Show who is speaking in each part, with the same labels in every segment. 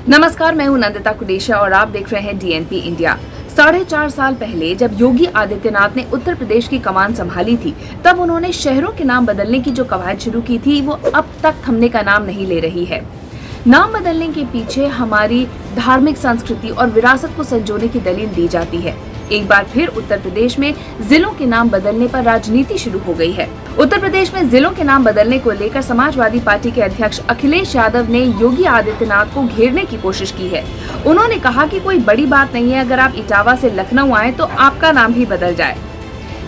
Speaker 1: नमस्कार, मैं हूं नंदिता कुडेशा और आप देख रहे हैं डीएनपी इंडिया। 4.5 साल पहले जब योगी आदित्यनाथ ने उत्तर प्रदेश की कमान संभाली थी, तब उन्होंने शहरों के नाम बदलने की जो कवायद शुरू की थी, वो अब तक थमने का नाम नहीं ले रही है। नाम बदलने के पीछे हमारी धार्मिक संस्कृति और विरासत को संजोने की दलील दी जाती है। एक बार फिर उत्तर प्रदेश में जिलों के नाम बदलने पर राजनीति शुरू हो गई है। उत्तर प्रदेश में जिलों के नाम बदलने को लेकर समाजवादी पार्टी के अध्यक्ष अखिलेश यादव ने योगी आदित्यनाथ को घेरने की कोशिश की है। उन्होंने कहा कि कोई बड़ी बात नहीं है, अगर आप इटावा से लखनऊ आए तो आपका नाम भी बदल जाए।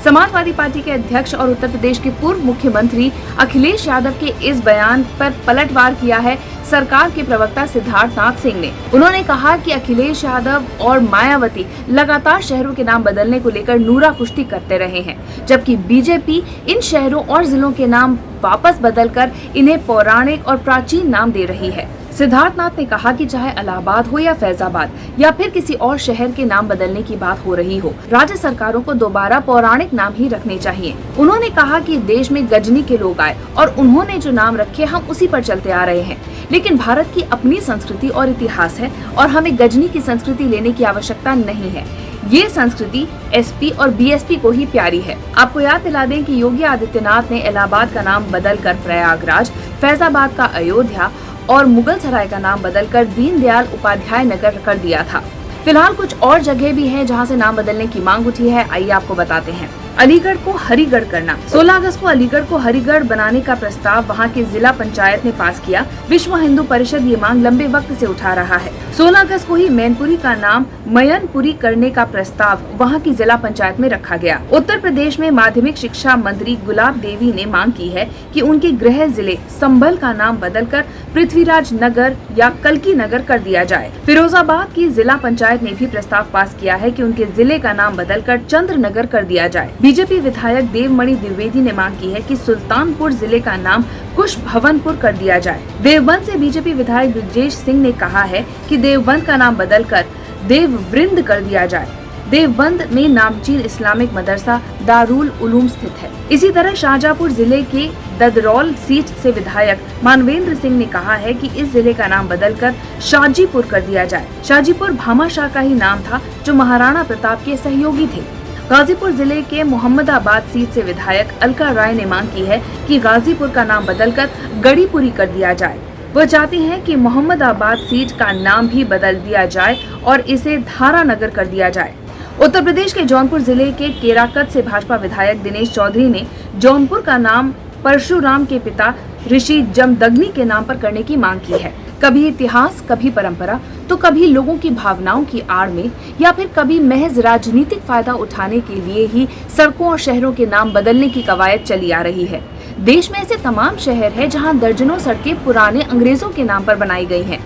Speaker 1: समाजवादी पार्टी के अध्यक्ष और उत्तर प्रदेश के पूर्व मुख्यमंत्री अखिलेश यादव के इस बयान पर पलटवार किया है सरकार के प्रवक्ता सिद्धार्थ नाथ सिंह ने। उन्होंने कहा कि अखिलेश यादव और मायावती लगातार शहरों के नाम बदलने को लेकर नूरा कुश्ती करते रहे हैं, जबकि बीजेपी इन शहरों और जिलों के नाम वापस बदलकर इन्हें पौराणिक और प्राचीन नाम दे रही है। सिद्धार्थ नाथ ने कहा कि चाहे इलाहाबाद हो या फैजाबाद या फिर किसी और शहर के नाम बदलने की बात हो रही हो, राज्य सरकारों को दोबारा पौराणिक नाम ही रखने चाहिए। उन्होंने कहा कि देश में गजनी के लोग आए और उन्होंने जो नाम रखे हम उसी पर चलते आ रहे हैं, लेकिन भारत की अपनी संस्कृति और इतिहास है और हमें गजनी की संस्कृति लेने की आवश्यकता नहीं है। ये संस्कृति एसपी और बीएसपी को ही प्यारी है। आपको याद दिला दें कि योगी आदित्यनाथ ने इलाहाबाद का नाम बदलकर प्रयागराज, फैजाबाद का अयोध्या और मुगल सराय का नाम बदलकर दीनदयाल उपाध्याय नगर कर दिया था। फिलहाल कुछ और जगह भी हैं जहां से नाम बदलने की मांग उठी है। आइए आपको बताते हैं। अलीगढ़ को हरिगढ़ करना। 16 अगस्त को अलीगढ़ को हरिगढ़ बनाने का प्रस्ताव वहां की जिला पंचायत ने पास किया। विश्व हिंदू परिषद ये मांग लंबे वक्त से उठा रहा है। 16 अगस्त को ही मैनपुरी का नाम मयनपुरी करने का प्रस्ताव वहां की जिला पंचायत में रखा गया। उत्तर प्रदेश में माध्यमिक शिक्षा मंत्री गुलाब देवी ने मांग की है कि उनके गृह जिले संभल का नाम बदलकर पृथ्वीराज नगर या कल्की नगर कर दिया जाए। फिरोजाबाद की जिला पंचायत ने भी प्रस्ताव पास किया है कि उनके जिले का नाम बदलकर चंद्र नगर कर दिया जाए। बीजेपी विधायक देवमणि द्विवेदी ने मांग की है कि सुल्तानपुर जिले का नाम कुश भवनपुर कर दिया जाए। देवबंद से बीजेपी विधायक ब्रजेश सिंह ने कहा है कि देवबंद का नाम बदलकर देववृंद कर दिया जाए। देवबंद में नामचीन इस्लामिक मदरसा दारुल उलूम स्थित है। इसी तरह शाहजहांपुर जिले के ददरौल सीट से विधायक मानवेंद्र सिंह ने कहा है कि इस जिले का नाम बदलकर शाजीपुर कर दिया जाए। शाजीपुर भामाशाह का ही नाम था, जो महाराणा प्रताप के सहयोगी थे। गाजीपुर जिले के मोहम्मदाबाद सीट से विधायक अलका राय ने मांग की है कि गाजीपुर का नाम बदलकर गढ़ीपुरी कर दिया जाए। वह चाहती हैं कि मोहम्मदाबाद सीट का नाम भी बदल दिया जाए और इसे धारा नगर कर दिया जाए। उत्तर प्रदेश के जौनपुर जिले के केराकत से भाजपा विधायक दिनेश चौधरी ने जौनपुर का नाम परशुराम के पिता ऋषि जमदग्नि के नाम पर करने की मांग की है। कभी इतिहास, कभी परंपरा, तो कभी लोगों की भावनाओं की आड़ में या फिर कभी महज राजनीतिक फायदा उठाने के लिए ही सड़कों और शहरों के नाम बदलने की कवायद चली आ रही है। देश में ऐसे तमाम शहर हैं जहां दर्जनों सड़कें पुराने अंग्रेजों के नाम पर बनाई गई हैं।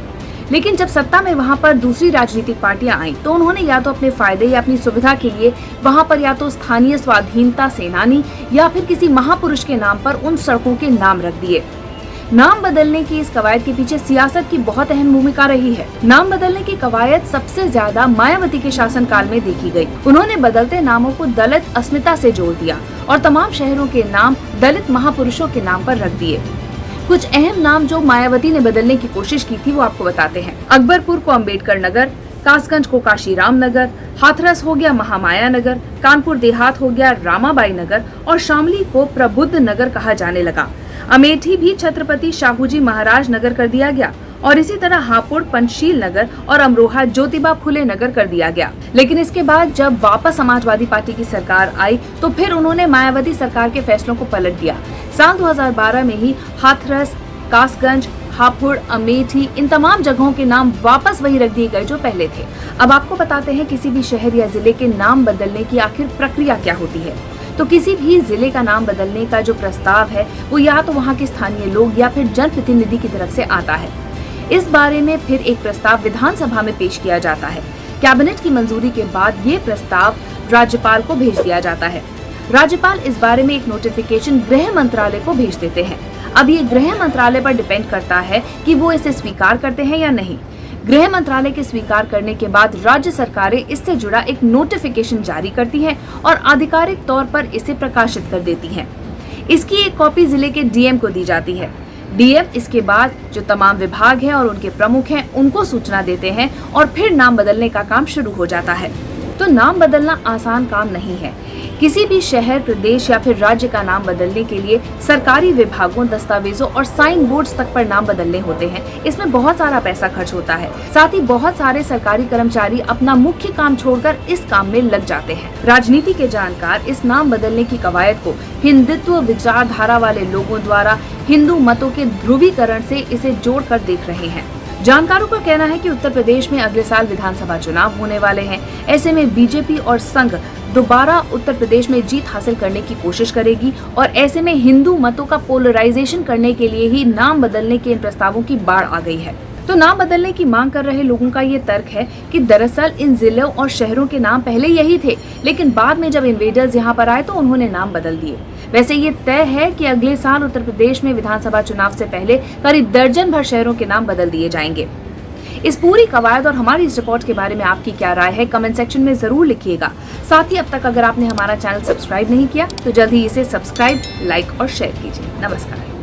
Speaker 1: लेकिन जब सत्ता में वहां पर दूसरी राजनीतिक पार्टियां आई तो उन्होंने या तो अपने फायदे या अपनी सुविधा के लिए वहां पर या तो स्थानीय स्वाधीनता सेनानी या फिर किसी महापुरुष के नाम पर उन सड़कों के नाम रख दिए। नाम बदलने की इस कवायद के पीछे सियासत की बहुत अहम भूमिका रही है। नाम बदलने की कवायद सबसे ज्यादा मायावती के शासनकाल में देखी गई। उन्होंने बदलते नामों को दलित अस्मिता से जोड़ दिया और तमाम शहरों के नाम दलित महापुरुषों के नाम पर रख दिए। कुछ अहम नाम जो मायावती ने बदलने की कोशिश की थी वो आपको बताते हैं। अकबरपुर को अम्बेडकर नगर, कासगंज को काशीराम नगर, हाथरस हो गया महामाया नगर, कानपुर देहात हो गया रामाबाई नगर और शामली को प्रबुद्ध नगर कहा जाने लगा। अमेठी भी छत्रपति शाहूजी महाराज नगर कर दिया गया और इसी तरह हापुड़ पंचशील नगर और अमरोहा ज्योतिबा फुले नगर कर दिया गया। लेकिन इसके बाद जब वापस समाजवादी पार्टी की सरकार आई तो फिर उन्होंने मायावती सरकार के फैसलों को पलट दिया। साल 2012 में ही हाथरस, कासगंज, हापुड़, अमेठी इन तमाम जगहों के नाम वापस वही रख दिए गए जो पहले थे। अब आपको बताते हैं किसी भी शहर या जिले के नाम बदलने की आखिर प्रक्रिया क्या होती है। तो किसी भी जिले का नाम बदलने का जो प्रस्ताव है वो या तो वहाँ के स्थानीय लोग या फिर जनप्रतिनिधि की तरफ से आता है। इस बारे में फिर एक प्रस्ताव विधानसभा में पेश किया जाता है। कैबिनेट की मंजूरी के बाद ये प्रस्ताव राज्यपाल को भेज दिया जाता है। राज्यपाल इस बारे में एक नोटिफिकेशन गृह मंत्रालय को भेज देते हैं। अब ये गृह मंत्रालय पर डिपेंड करता है कि वो इसे स्वीकार करते हैं या नहीं। गृह मंत्रालय के स्वीकार करने के बाद राज्य सरकारें इससे जुड़ा एक नोटिफिकेशन जारी करती हैं और आधिकारिक तौर पर इसे प्रकाशित कर देती हैं। इसकी एक कॉपी जिले के डीएम को दी जाती है। डीएम इसके बाद जो तमाम विभाग हैं और उनके प्रमुख हैं उनको सूचना देते हैं और फिर नाम बदलने का काम शुरू हो जाता है। तो नाम बदलना आसान काम नहीं है। किसी भी शहर, प्रदेश या फिर राज्य का नाम बदलने के लिए सरकारी विभागों, दस्तावेजों और साइन बोर्ड्स तक पर नाम बदलने होते हैं। इसमें बहुत सारा पैसा खर्च होता है। साथ ही बहुत सारे सरकारी कर्मचारी अपना मुख्य काम छोड़कर इस काम में लग जाते हैं। राजनीति के जानकार इस नाम बदलने की कवायद को हिंदुत्व विचारधारा वाले लोगों द्वारा हिंदू मतों के ध्रुवीकरण से इसे जोड़कर देख रहे हैं। जानकारों का कहना है कि उत्तर प्रदेश में अगले साल विधानसभा चुनाव होने वाले हैं। ऐसे में बीजेपी और संघ दोबारा उत्तर प्रदेश में जीत हासिल करने की कोशिश करेगी और ऐसे में हिंदू मतों का पोलराइजेशन करने के लिए ही नाम बदलने के इन प्रस्तावों की बाढ़ आ गई है। तो नाम बदलने की मांग कर रहे लोगों का ये तर्क है कि दरअसल इन जिलों और शहरों के नाम पहले यही थे, लेकिन बाद में जब इन्वेडर्स यहाँ पर आए तो उन्होंने नाम बदल दिए। वैसे ये तय है कि अगले साल उत्तर प्रदेश में विधानसभा चुनाव से पहले करीब दर्जन भर शहरों के नाम बदल दिए जाएंगे। इस पूरी कवायद और हमारी इस रिपोर्ट के बारे में आपकी क्या राय है, कमेंट सेक्शन में जरूर लिखिएगा। साथ ही अब तक अगर आपने हमारा चैनल सब्सक्राइब नहीं किया तो जल्द ही इसे सब्सक्राइब, लाइक और शेयर कीजिए। नमस्कार।